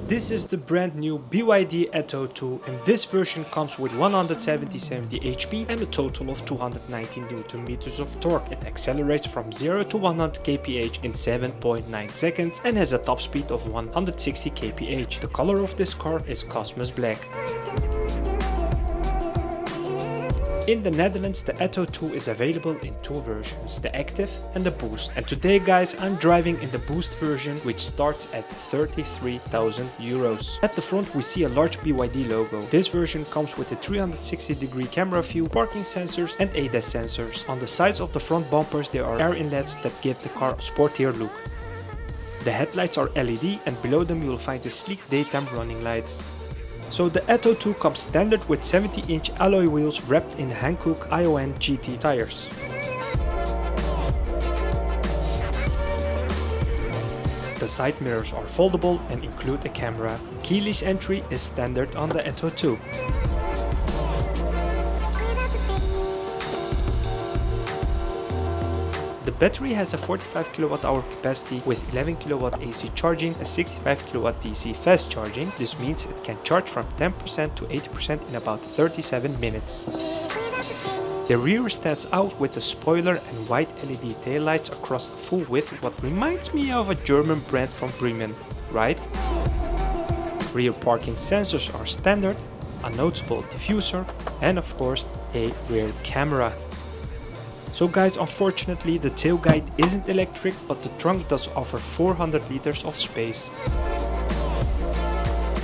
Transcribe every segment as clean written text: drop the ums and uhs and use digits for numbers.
This is the brand new BYD Atto 2 and this version comes with 170 HP and a total of 219 Nm of torque. It accelerates from 0 to 100 kph in 7.9 seconds and has a top speed of 160 kph. The color of this car is Cosmo Black. In the Netherlands, the Atto 2 is available in two versions, the Active and the Boost. And today guys, I'm driving in the Boost version, which starts at 33,000 euros. At the front we see a large BYD logo. This version comes with a 360-degree camera view, parking sensors and ADAS sensors. On the sides of the front bumpers there are air inlets that give the car a sportier look. The headlights are LED and below them you will find the sleek daytime running lights. So the Atto 2 comes standard with 70-inch alloy wheels wrapped in Hankook ION GT tires. The side mirrors are foldable and include a camera. Keyless entry is standard on the Atto 2. The battery has a 45 kWh capacity with 11 kW AC charging and 65 kW DC fast charging. This means it can charge from 10% to 80% in about 37 minutes. The rear stands out with a spoiler and white LED taillights across the full width, what reminds me of a German brand from Bremen, right? Rear parking sensors are standard, a notable diffuser and of course a rear camera. So guys, unfortunately the tailgate isn't electric, but the trunk does offer 400 liters of space.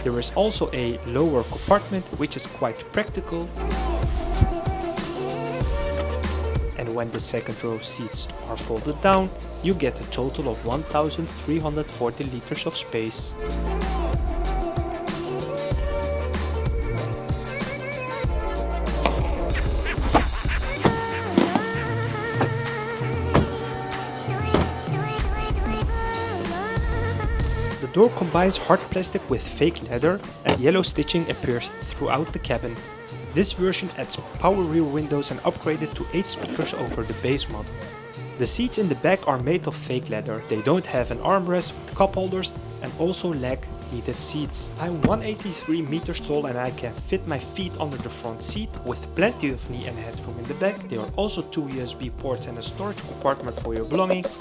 There is also a lower compartment which is quite practical. And when the second row seats are folded down, you get a total of 1340 liters of space. The door combines hard plastic with fake leather and yellow stitching appears throughout the cabin. This version adds power rear windows and upgraded to 8 speakers over the base model. The seats in the back are made of fake leather. They don't have an armrest with cup holders and also lack heated seats. I'm 183 meters tall and I can fit my feet under the front seat with plenty of knee and headroom in the back. There are also 2 USB ports and a storage compartment for your belongings.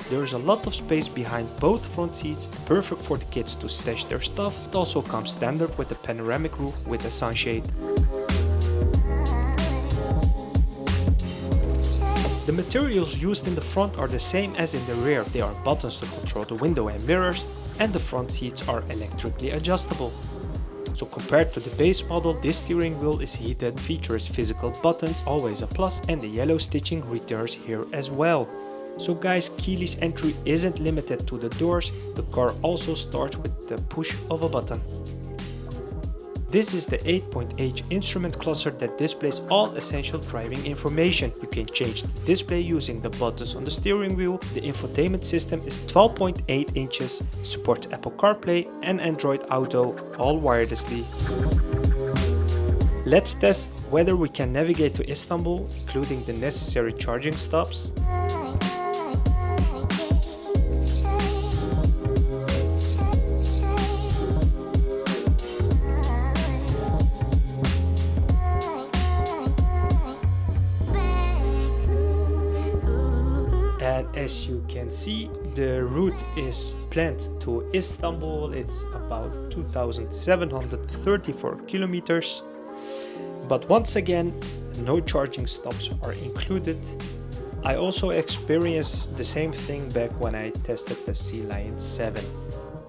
There is a lot of space behind both front seats, perfect for the kids to stash their stuff. It also comes standard with a panoramic roof with a sunshade. The materials used in the front are the same as in the rear. There are buttons to control the window and mirrors, and the front seats are electrically adjustable. So compared to the base model, this steering wheel is heated, features physical buttons, always a plus, and the yellow stitching returns here as well. So guys, keyless entry isn't limited to the doors, the car also starts with the push of a button. This is the 8.H instrument cluster that displays all essential driving information. You can change the display using the buttons on the steering wheel. The infotainment system is 12.8 inches, supports Apple CarPlay and Android Auto, all wirelessly. Let's test whether we can navigate to Istanbul, including the necessary charging stops. And as you can see, the route is planned to Istanbul. It's about 2,734 kilometers. But once again, no charging stops are included. I also experienced the same thing back when I tested the Sea Lion 7.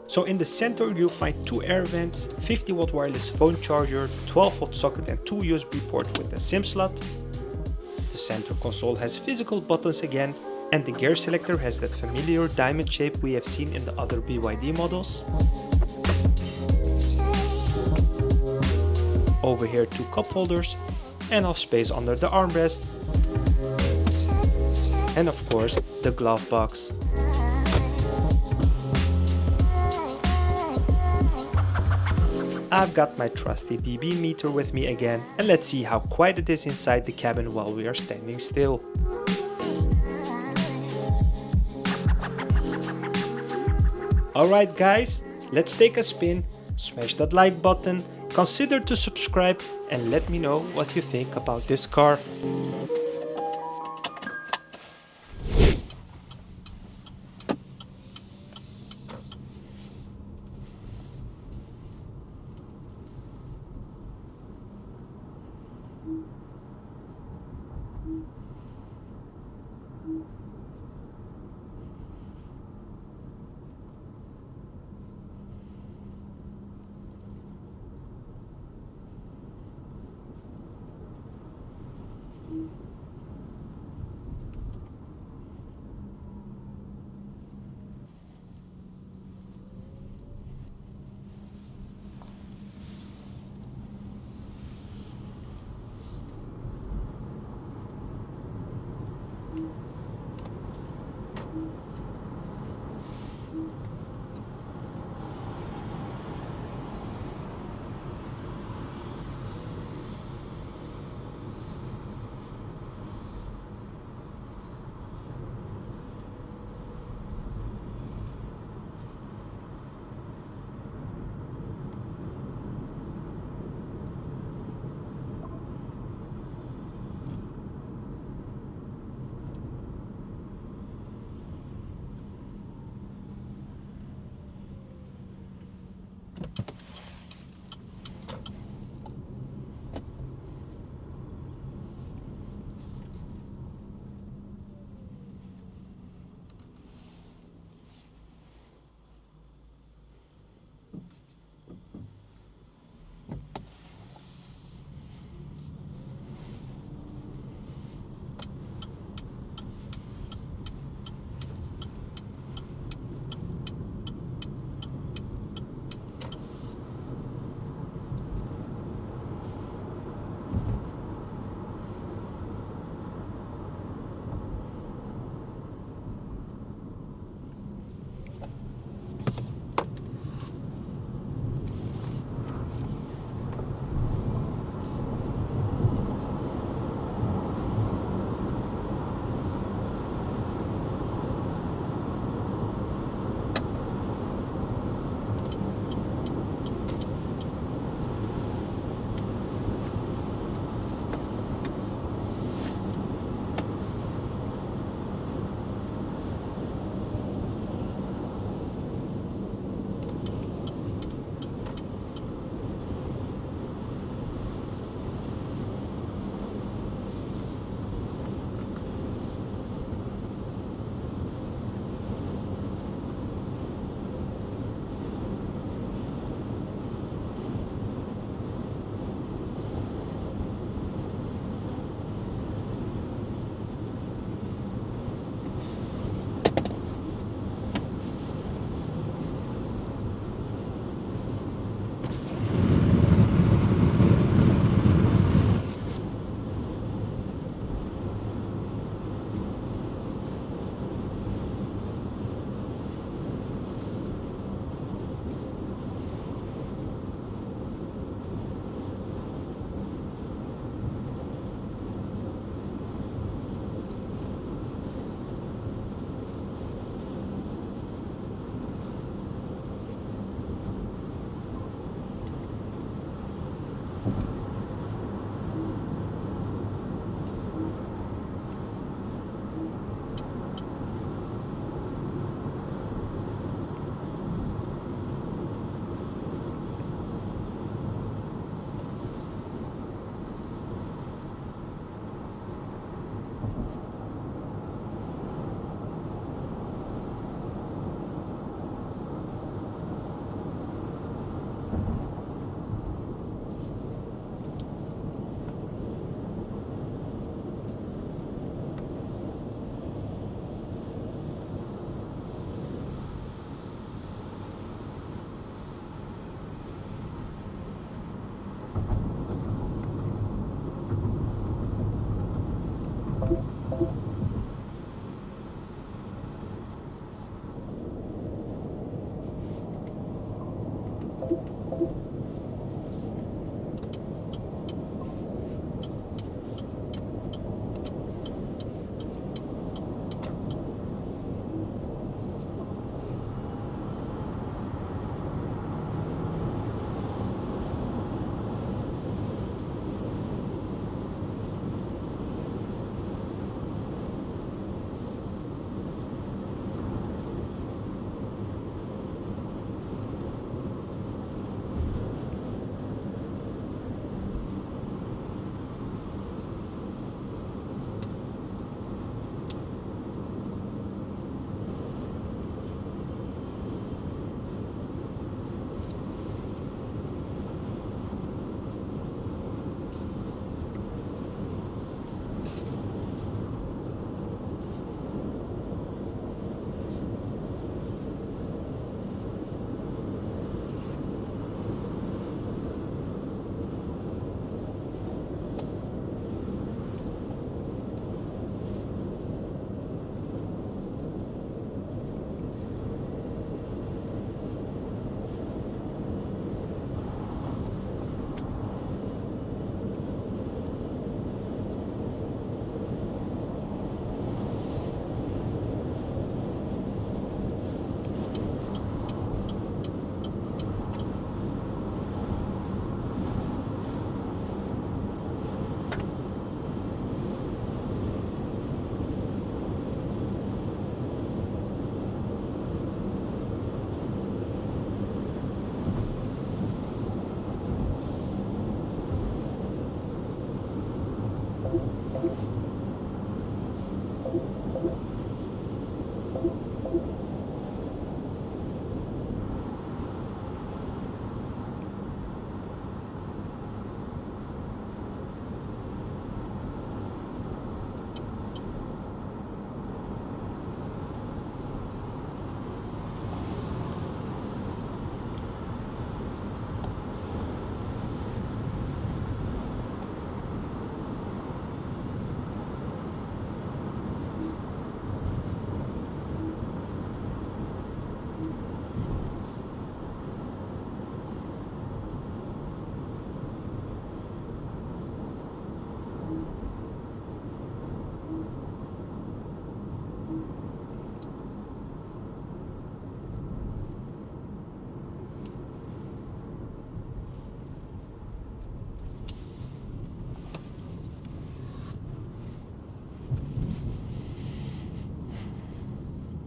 So in the center you'll find 2 air vents, 50-watt wireless phone charger, 12-volt socket and 2 USB ports with a SIM slot. The center console has physical buttons again, and the gear selector has that familiar diamond shape we have seen in the other BYD models. Over here 2 cup holders, enough space under the armrest, and of course the glove box. I've got my trusty dB meter with me again, and let's see how quiet it is inside the cabin while we are standing still. Alright guys, Let's take a spin, smash that like button, consider to subscribe and let me know what you think about this car.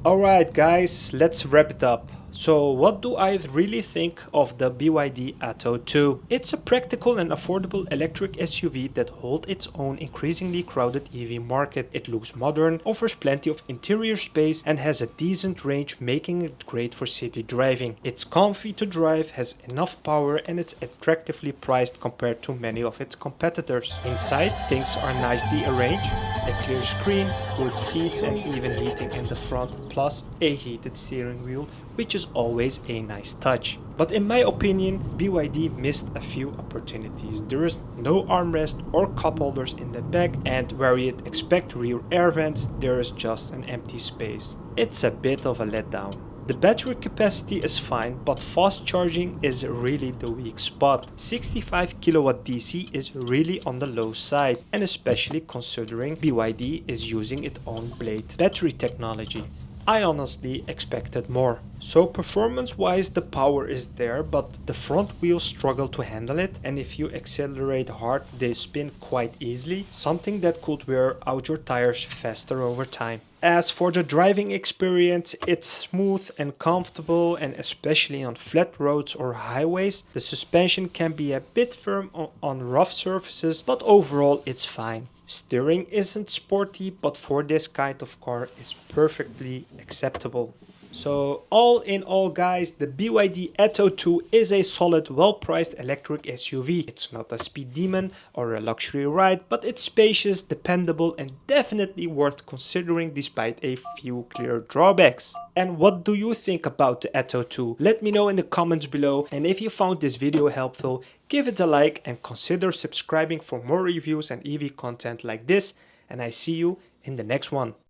Alright guys, let's wrap it up. So what do I really think of the BYD Atto 2? It's a practical and affordable electric SUV that holds its own increasingly crowded EV market. It looks modern, offers plenty of interior space and has a decent range, making it great for city driving. It's comfy to drive, has enough power and it's attractively priced compared to many of its competitors. Inside, things are nicely arranged. A clear screen, good seats and even heating in the front, plus a heated steering wheel, which is always a nice touch. But in my opinion, BYD missed a few opportunities. There is no armrest or cup holders in the back, and where you'd expect rear air vents, there is just an empty space. It's a bit of a letdown. The battery capacity is fine, but fast charging is really the weak spot. 65 kilowatt DC is really on the low side, and especially considering BYD is using its own blade battery technology. I honestly expected more. So performance wise the power is there, but the front wheels struggle to handle it, and if you accelerate hard they spin quite easily, something that could wear out your tires faster over time. As for the driving experience, it's smooth and comfortable, and especially on flat roads or highways. The suspension can be a bit firm on rough surfaces, but overall it's fine. Steering isn't sporty, but for this kind of car is perfectly acceptable. So all in all guys, the BYD Atto 2 is a solid, well-priced electric SUV. It's not a speed demon or a luxury ride, but it's spacious, dependable and definitely worth considering despite a few clear drawbacks. And what do you think about the Atto 2? Let me know in the comments below, and if you found this video helpful, give it a like and consider subscribing for more reviews and EV content like this, and I see you in the next one.